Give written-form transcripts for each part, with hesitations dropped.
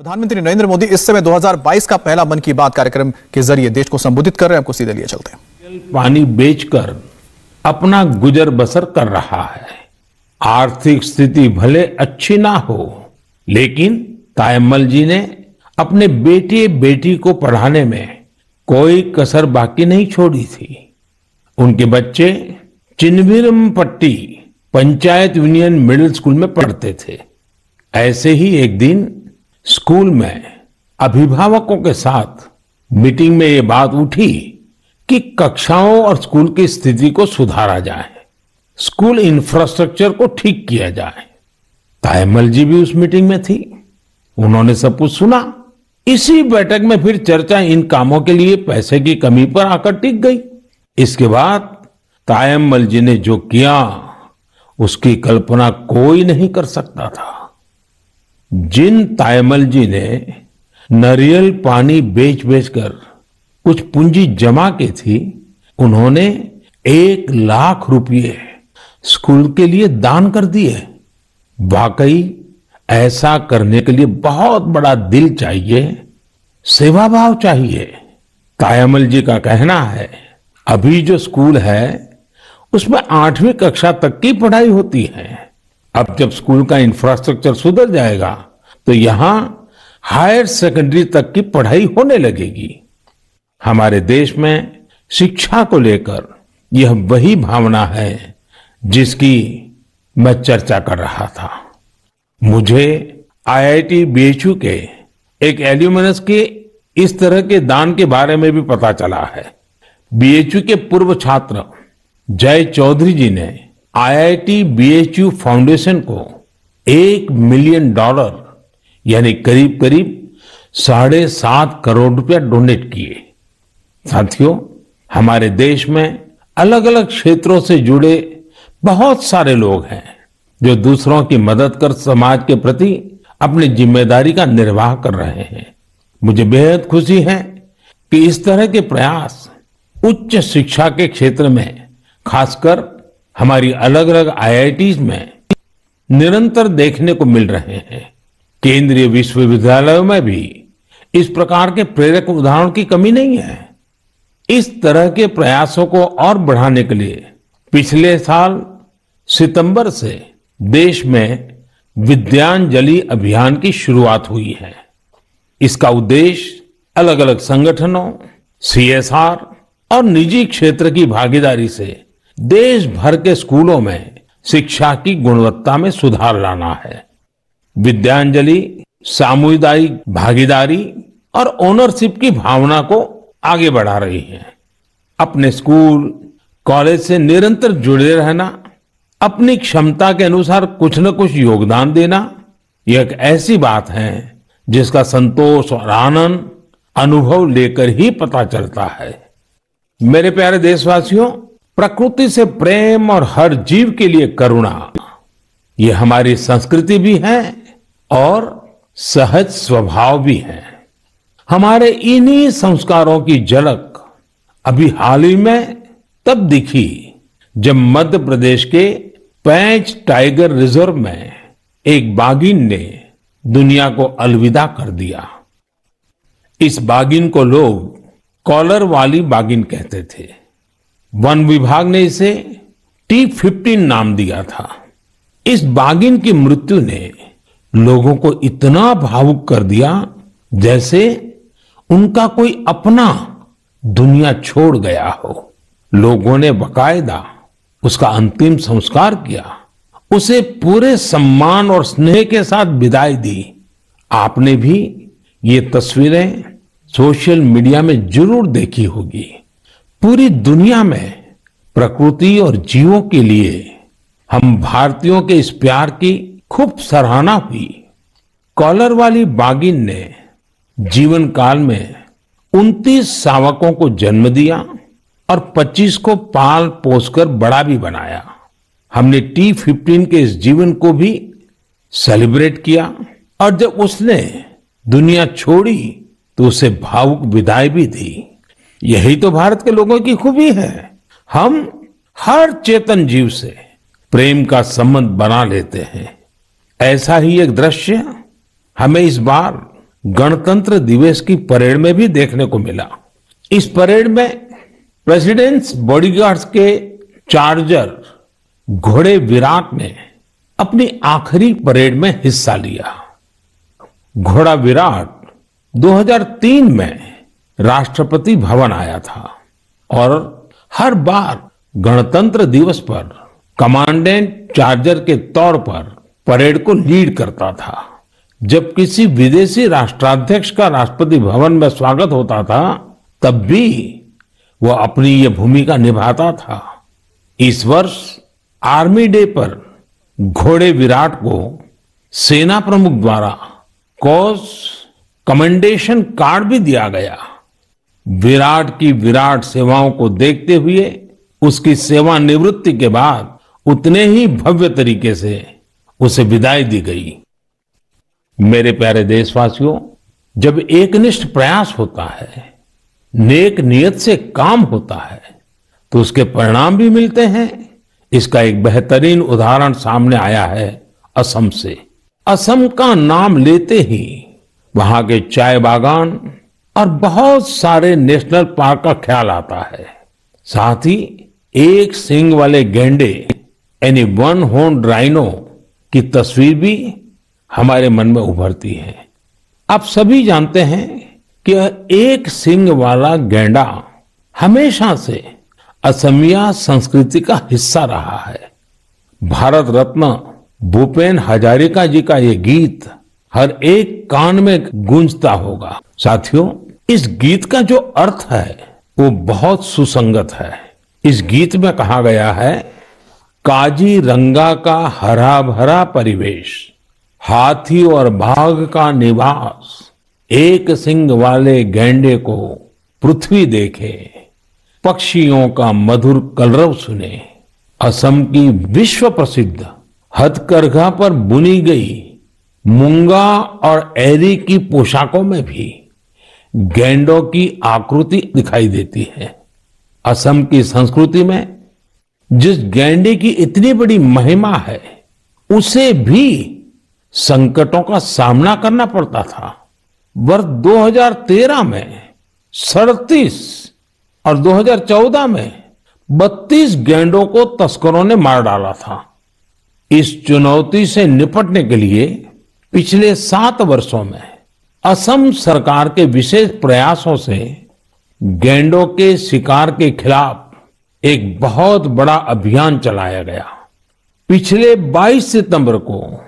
प्रधानमंत्री नरेंद्र मोदी इस समय 2022 का पहला मन की बात कार्यक्रम के जरिए देश को संबोधित कर रहे हैं। आपको सीधे लिए चलते हैं। पानी बेचकर अपना गुजर बसर कर रहा है। आर्थिक स्थिति भले अच्छी ना हो, लेकिन तायम्मल जी ने अपने बेटे बेटी को पढ़ाने में कोई कसर बाकी नहीं छोड़ी थी। उनके बच्चे Chinnaveerampatti panchayat union middle school में पढ़ते थे। ऐसे ही एक दिन स्कूल में अभिभावकों के साथ मीटिंग में ये बात उठी कि कक्षाओं और स्कूल की स्थिति को सुधारा जाए, स्कूल इंफ्रास्ट्रक्चर को ठीक किया जाए। तायम्मल जी भी उस मीटिंग में थी, उन्होंने सब कुछ सुना। इसी बैठक में फिर चर्चा इन कामों के लिए पैसे की कमी पर आकर टिक गई। इसके बाद तायम्मल जी ने जो किया उसकी कल्पना कोई नहीं कर सकता था। जिन तायम्मल जी ने नारियल पानी बेच बेचकर कुछ पूंजी जमा की थी, उन्होंने 1,00,000 रुपये स्कूल के लिए दान कर दिए। वाकई ऐसा करने के लिए बहुत बड़ा दिल चाहिए, सेवा भाव चाहिए। तायम्मल जी का कहना है, अभी जो स्कूल है उसमें 8वीं कक्षा तक की पढ़ाई होती है। अब जब स्कूल का इंफ्रास्ट्रक्चर सुधर जाएगा तो यहां हायर सेकेंडरी तक की पढ़ाई होने लगेगी। हमारे देश में शिक्षा को लेकर यह वही भावना है जिसकी मैं चर्चा कर रहा था। मुझे आईआईटी बीएचयू के एक एल्यूमिनस के इस तरह के दान के बारे में भी पता चला है। बीएचयू के पूर्व छात्र जय चौधरी जी ने आईआईटी बीएचयू फाउंडेशन को $1 मिलियन यानी करीब करीब 7.5 करोड़ रुपया डोनेट किए। साथियों, हमारे देश में अलग अलग क्षेत्रों से जुड़े बहुत सारे लोग हैं जो दूसरों की मदद कर समाज के प्रति अपनी जिम्मेदारी का निर्वाह कर रहे हैं। मुझे बेहद खुशी है कि इस तरह के प्रयास उच्च शिक्षा के क्षेत्र में, खासकर हमारी अलग अलग आईआईटीज में निरंतर देखने को मिल रहे हैं। केंद्रीय विश्वविद्यालयों में भी इस प्रकार के प्रेरक उदाहरणों की कमी नहीं है। इस तरह के प्रयासों को और बढ़ाने के लिए पिछले साल सितंबर से देश में विद्यांजलि अभियान की शुरुआत हुई है। इसका उद्देश्य अलग अलग संगठनों, सीएसआर और निजी क्षेत्र की भागीदारी से देश भर के स्कूलों में शिक्षा की गुणवत्ता में सुधार लाना है। विद्यांजलि सामुदायिक भागीदारी और ओनरशिप की भावना को आगे बढ़ा रही है। अपने स्कूल, कॉलेज से निरंतर जुड़े रहना, अपनी क्षमता के अनुसार कुछ न कुछ योगदान देना, यह एक ऐसी बात है जिसका संतोष और आनंद अनुभव लेकर ही पता चलता है। मेरे प्यारे देशवासियों, प्रकृति से प्रेम और हर जीव के लिए करुणा, ये हमारी संस्कृति भी है और सहज स्वभाव भी है। हमारे इन्हीं संस्कारों की झलक अभी हाल ही में तब दिखी जब मध्य प्रदेश के पेंच टाइगर रिजर्व में एक बाघिन ने दुनिया को अलविदा कर दिया। इस बाघिन को लोग कॉलर वाली बाघिन कहते थे। वन विभाग ने इसे T15 नाम दिया था। इस बाघिन की मृत्यु ने लोगों को इतना भावुक कर दिया जैसे उनका कोई अपना दुनिया छोड़ गया हो। लोगों ने बाकायदा उसका अंतिम संस्कार किया, उसे पूरे सम्मान और स्नेह के साथ विदाई दी। आपने भी ये तस्वीरें सोशल मीडिया में जरूर देखी होगी। पूरी दुनिया में प्रकृति और जीवों के लिए हम भारतीयों के इस प्यार की खूब सराहना हुई। कॉलर वाली बाघिन ने जीवन काल में 29 शावकों को जन्म दिया और 25 को पाल पोसकर बड़ा भी बनाया। हमने T15 के इस जीवन को भी सेलिब्रेट किया और जब उसने दुनिया छोड़ी तो उसे भावुक विदाई भी दी। यही तो भारत के लोगों की खूबी है। हम हर चेतन जीव से प्रेम का संबंध बना लेते हैं। ऐसा ही एक दृश्य हमें इस बार गणतंत्र दिवस की परेड में भी देखने को मिला। इस परेड में प्रेसिडेंट्स बॉडीगार्ड्स के चार्जर घोड़े विराट ने अपनी आखिरी परेड में हिस्सा लिया। घोड़ा विराट 2003 में राष्ट्रपति भवन आया था और हर बार गणतंत्र दिवस पर कमांडेंट चार्जर के तौर पर परेड को लीड करता था। जब किसी विदेशी राष्ट्राध्यक्ष का राष्ट्रपति भवन में स्वागत होता था, तब भी वह अपनी ये भूमिका निभाता था। इस वर्ष आर्मी डे पर घोड़े विराट को सेना प्रमुख द्वारा कॉज कमेंडेशन कार्ड भी दिया गया। विराट की विराट सेवाओं को देखते हुए उसकी सेवानिवृत्ति के बाद उतने ही भव्य तरीके से उसे विदाई दी गई। मेरे प्यारे देशवासियों, जब एकनिष्ठ प्रयास होता है, नेक नियत से काम होता है, तो उसके परिणाम भी मिलते हैं। इसका एक बेहतरीन उदाहरण सामने आया है असम से। असम का नाम लेते ही वहां के चाय बागान और बहुत सारे नेशनल पार्क का ख्याल आता है। साथ ही एक सींग वाले गैंडे यानी वन हॉर्न राइनो की तस्वीर भी हमारे मन में उभरती है। आप सभी जानते हैं कि एक सींग वाला गैंडा हमेशा से असमिया संस्कृति का हिस्सा रहा है। भारत रत्न भूपेन हजारिका जी का ये गीत हर एक कान में गूंजता होगा। साथियों, इस गीत का जो अर्थ है वो बहुत सुसंगत है। इस गीत में कहा गया है, काजीरंगा का हरा भरा परिवेश, हाथी और बाघ का निवास, एक सींग वाले गैंडे को पृथ्वी देखे, पक्षियों का मधुर कलरव सुने। असम की विश्व प्रसिद्ध हथकरघा पर बुनी गई मूंगा और एरी की पोशाकों में भी गैंडों की आकृति दिखाई देती है। असम की संस्कृति में जिस गैंडे की इतनी बड़ी महिमा है, उसे भी संकटों का सामना करना पड़ता था। वर्ष 2013 में 37 और 2014 में 32 गैंडों को तस्करों ने मार डाला था। इस चुनौती से निपटने के लिए पिछले 7 वर्षों में असम सरकार के विशेष प्रयासों से गैंडों के शिकार के खिलाफ एक बहुत बड़ा अभियान चलाया गया। पिछले 22 सितंबर को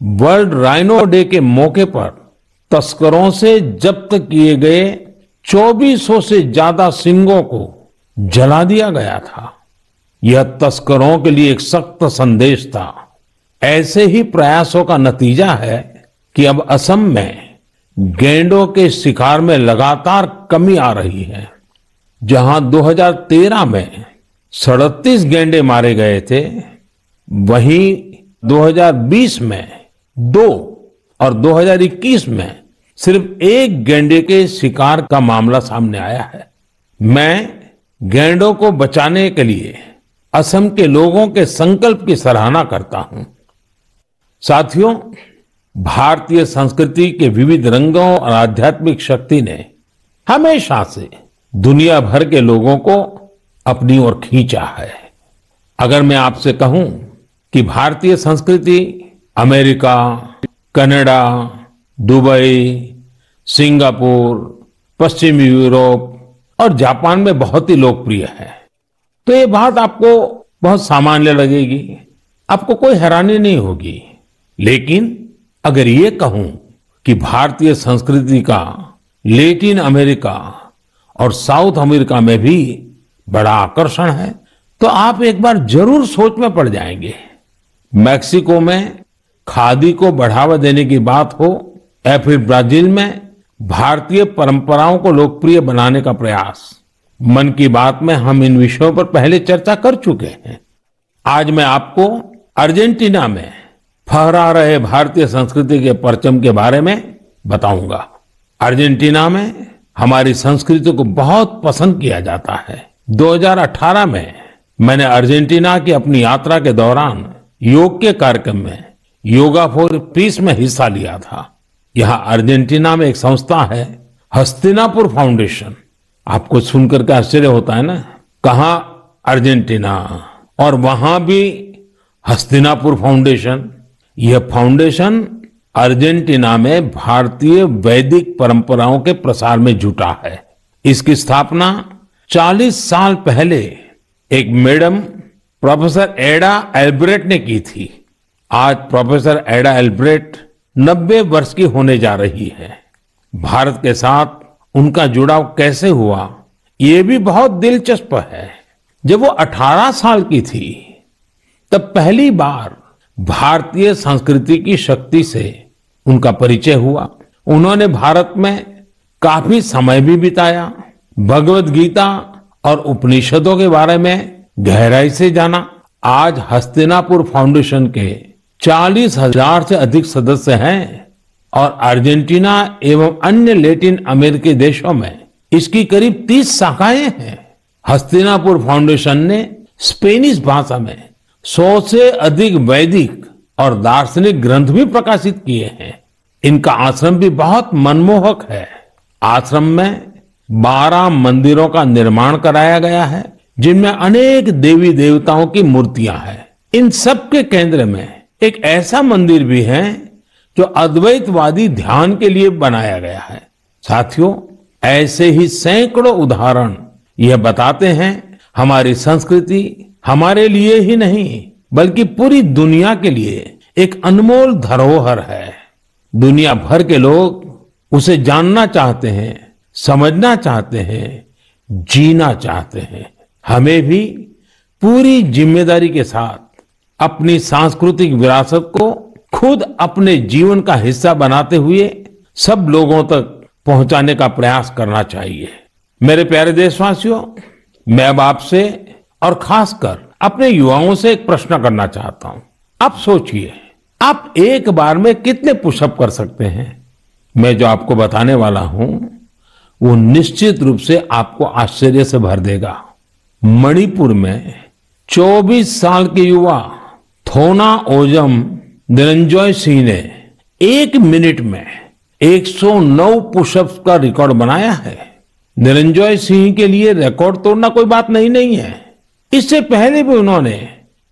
वर्ल्ड राइनो डे के मौके पर तस्करों से जब्त किए गए 2400 से ज्यादा सींगों को जला दिया गया था। यह तस्करों के लिए एक सख्त संदेश था। ऐसे ही प्रयासों का नतीजा है कि अब असम में गैंडों के शिकार में लगातार कमी आ रही है। जहां 2013 में 37 गैंडे मारे गए थे, वहीं 2020 में 2 और 2021 में सिर्फ 1 गैंडे के शिकार का मामला सामने आया है। मैं गैंडों को बचाने के लिए असम के लोगों के संकल्प की सराहना करता हूं। साथियों, भारतीय संस्कृति के विविध रंगों और आध्यात्मिक शक्ति ने हमेशा से दुनिया भर के लोगों को अपनी ओर खींचा है। अगर मैं आपसे कहूं कि भारतीय संस्कृति अमेरिका, कनाडा, दुबई, सिंगापुर, पश्चिमी यूरोप और जापान में बहुत ही लोकप्रिय है, तो ये बात आपको बहुत सामान्य लगेगी, आपको कोई हैरानी नहीं होगी। लेकिन अगर ये कहूं कि भारतीय संस्कृति का लैटिन अमेरिका और साउथ अमेरिका में भी बड़ा आकर्षण है, तो आप एक बार जरूर सोच में पड़ जाएंगे। मैक्सिको में खादी को बढ़ावा देने की बात हो या फिर ब्राजील में भारतीय परंपराओं को लोकप्रिय बनाने का प्रयास, मन की बात में हम इन विषयों पर पहले चर्चा कर चुके हैं। आज मैं आपको अर्जेंटीना में फहरा रहे भारतीय संस्कृति के परचम के बारे में बताऊंगा। अर्जेंटीना में हमारी संस्कृति को बहुत पसंद किया जाता है। 2018 में मैंने अर्जेंटीना की अपनी यात्रा के दौरान योग के कार्यक्रम में योगा फॉर पीस में हिस्सा लिया था। यहाँ अर्जेंटीना में एक संस्था है, हस्तिनापुर फाउंडेशन। आपको सुनकर के आश्चर्य होता है ना, कहाँ अर्जेंटीना और वहां भी हस्तिनापुर फाउंडेशन। यह फाउंडेशन अर्जेंटीना में भारतीय वैदिक परंपराओं के प्रसार में जुटा है। इसकी स्थापना 40 साल पहले एक मैडम प्रोफेसर एडा एल्ब्रेट ने की थी। आज प्रोफेसर एडा एल्ब्रेट 90 वर्ष की होने जा रही है। भारत के साथ उनका जुड़ाव कैसे हुआ, ये भी बहुत दिलचस्प है। जब वो 18 साल की थी, तब पहली बार भारतीय संस्कृति की शक्ति से उनका परिचय हुआ। उन्होंने भारत में काफी समय भी बिताया, भगवत गीता और उपनिषदों के बारे में गहराई से जाना। आज हस्तिनापुर फाउंडेशन के 40,000 से अधिक सदस्य हैं और अर्जेंटीना एवं अन्य लैटिन अमेरिकी देशों में इसकी करीब 30 शाखाएं हैं। हस्तिनापुर फाउंडेशन ने स्पेनिश भाषा में 100 से अधिक वैदिक और दार्शनिक ग्रंथ भी प्रकाशित किए हैं। इनका आश्रम भी बहुत मनमोहक है। आश्रम में 12 मंदिरों का निर्माण कराया गया है, जिनमें अनेक देवी देवताओं की मूर्तियां हैं। इन सब के केंद्र में एक ऐसा मंदिर भी है जो अद्वैतवादी ध्यान के लिए बनाया गया है। साथियों, ऐसे ही सैकड़ों उदाहरण यह बताते हैं हमारी संस्कृति हमारे लिए ही नहीं बल्कि पूरी दुनिया के लिए एक अनमोल धरोहर है। दुनिया भर के लोग उसे जानना चाहते हैं, समझना चाहते हैं, जीना चाहते हैं। हमें भी पूरी जिम्मेदारी के साथ अपनी सांस्कृतिक विरासत को खुद अपने जीवन का हिस्सा बनाते हुए सब लोगों तक पहुंचाने का प्रयास करना चाहिए। मेरे प्यारे देशवासियों, मैं अब आपसे और खासकर अपने युवाओं से एक प्रश्न करना चाहता हूं। आप सोचिए, आप एक बार में कितने पुशअप कर सकते हैं? मैं जो आपको बताने वाला हूं वो निश्चित रूप से आपको आश्चर्य से भर देगा। मणिपुर में 24 साल के युवा थोना ओजम निरंजॉय सिंह ने 1 मिनट में 109 पुशअप्स का रिकॉर्ड बनाया है। निरंजॉय सिंह के लिए रिकॉर्ड तोड़ना कोई बात नहीं है। इससे पहले भी उन्होंने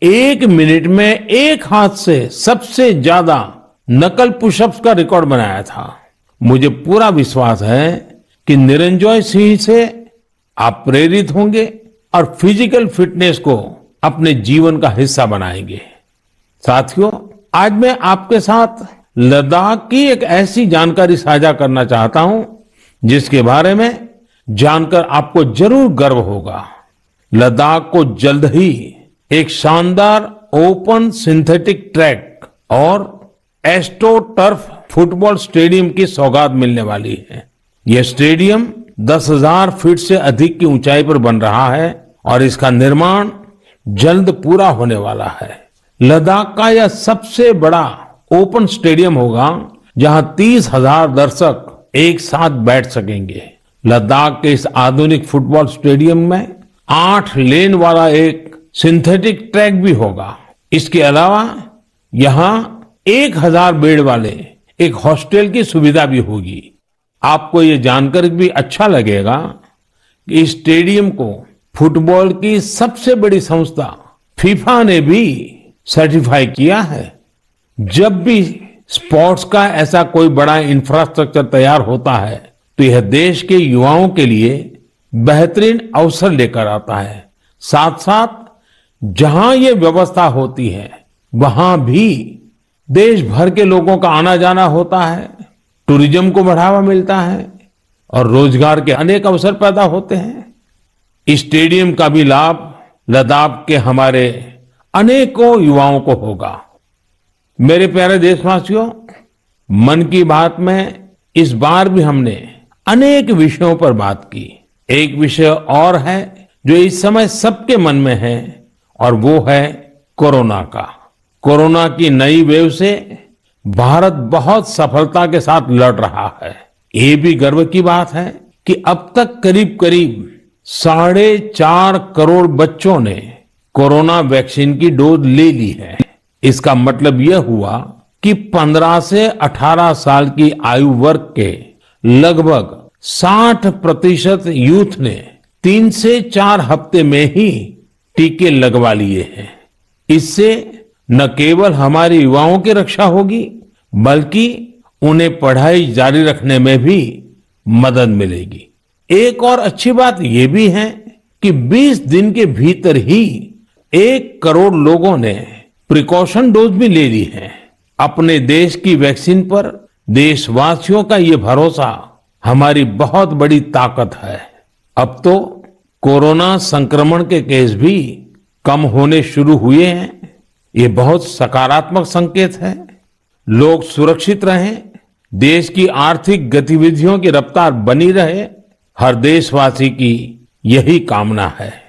1 मिनट में एक हाथ से सबसे ज्यादा नकल पुशअप्स का रिकॉर्ड बनाया था। मुझे पूरा विश्वास है कि निरंजॉय सिंह से आप प्रेरित होंगे और फिजिकल फिटनेस को अपने जीवन का हिस्सा बनाएंगे। साथियों, आज मैं आपके साथ लद्दाख की एक ऐसी जानकारी साझा करना चाहता हूं जिसके बारे में जानकर आपको जरूर गर्व होगा। लद्दाख को जल्द ही एक शानदार ओपन सिंथेटिक ट्रैक और एस्ट्रो टर्फ फुटबॉल स्टेडियम की सौगात मिलने वाली है। यह स्टेडियम 10,000 फीट से अधिक की ऊंचाई पर बन रहा है और इसका निर्माण जल्द पूरा होने वाला है। लद्दाख का यह सबसे बड़ा ओपन स्टेडियम होगा जहां 30,000 दर्शक एक साथ बैठ सकेंगे। लद्दाख के इस आधुनिक फुटबॉल स्टेडियम में 8 लेन वाला एक सिंथेटिक ट्रैक भी होगा। इसके अलावा यहां 1,000 बेड वाले एक हॉस्टल की सुविधा भी होगी। आपको ये जानकर भी अच्छा लगेगा कि इस स्टेडियम को फुटबॉल की सबसे बड़ी संस्था फीफा ने भी सर्टिफाई किया है। जब भी स्पोर्ट्स का ऐसा कोई बड़ा इंफ्रास्ट्रक्चर तैयार होता है तो यह देश के युवाओं के लिए बेहतरीन अवसर लेकर आता है। साथ साथ जहां ये व्यवस्था होती है वहां भी देश भर के लोगों का आना जाना होता है, टूरिज्म को बढ़ावा मिलता है और रोजगार के अनेक अवसर पैदा होते हैं। इस स्टेडियम का भी लाभ लद्दाख के हमारे अनेकों युवाओं को होगा। मेरे प्यारे देशवासियों, मन की बात में इस बार भी हमने अनेक विषयों पर बात की। एक विषय और है जो इस समय सबके मन में है और वो है कोरोना का। कोरोना की नई वेव से भारत बहुत सफलता के साथ लड़ रहा है। ये भी गर्व की बात है कि अब तक करीब करीब 4.5 करोड़ बच्चों ने कोरोना वैक्सीन की डोज ले ली है। इसका मतलब यह हुआ कि 15 से 18 साल की आयु वर्ग के लगभग 60% यूथ ने 3 से 4 हफ्ते में ही टीके लगवा लिए हैं। इससे न केवल हमारे युवाओं की रक्षा होगी, बल्कि उन्हें पढ़ाई जारी रखने में भी मदद मिलेगी। एक और अच्छी बात यह भी है कि 20 दिन के भीतर ही 1 करोड़ लोगों ने प्रिकॉशन डोज भी ले ली है। अपने देश की वैक्सीन पर देशवासियों का ये भरोसा हमारी बहुत बड़ी ताकत है। अब तो कोरोना संक्रमण के केस भी कम होने शुरू हुए हैं। ये बहुत सकारात्मक संकेत है। लोग सुरक्षित रहें, देश की आर्थिक गतिविधियों की रफ्तार बनी रहे, हर देशवासी की यही कामना है।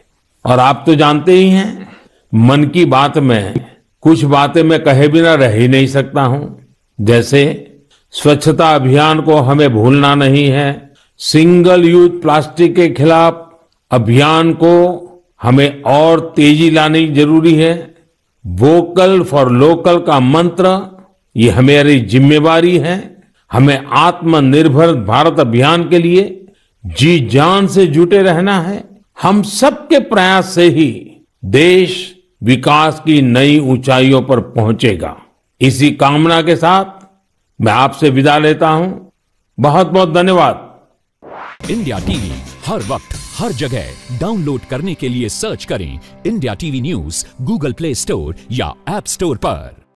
और आप तो जानते ही हैं, मन की बात में कुछ बातें मैं कहे बिना रह ही नहीं सकता हूं। जैसे स्वच्छता अभियान को हमें भूलना नहीं है, सिंगल यूज प्लास्टिक के खिलाफ अभियान को हमें और तेजी लानी जरूरी है। वोकल फॉर लोकल का मंत्र ये हमारी जिम्मेवारी है। हमें आत्मनिर्भर भारत अभियान के लिए जी जान से जुटे रहना है। हम सबके प्रयास से ही देश विकास की नई ऊंचाइयों पर पहुंचेगा। इसी कामना के साथ मैं आपसे विदा लेता हूं। बहुत बहुत धन्यवाद। इंडिया टीवी हर वक्त हर जगह डाउनलोड करने के लिए सर्च करें India TV news Google play store या ऐप स्टोर पर।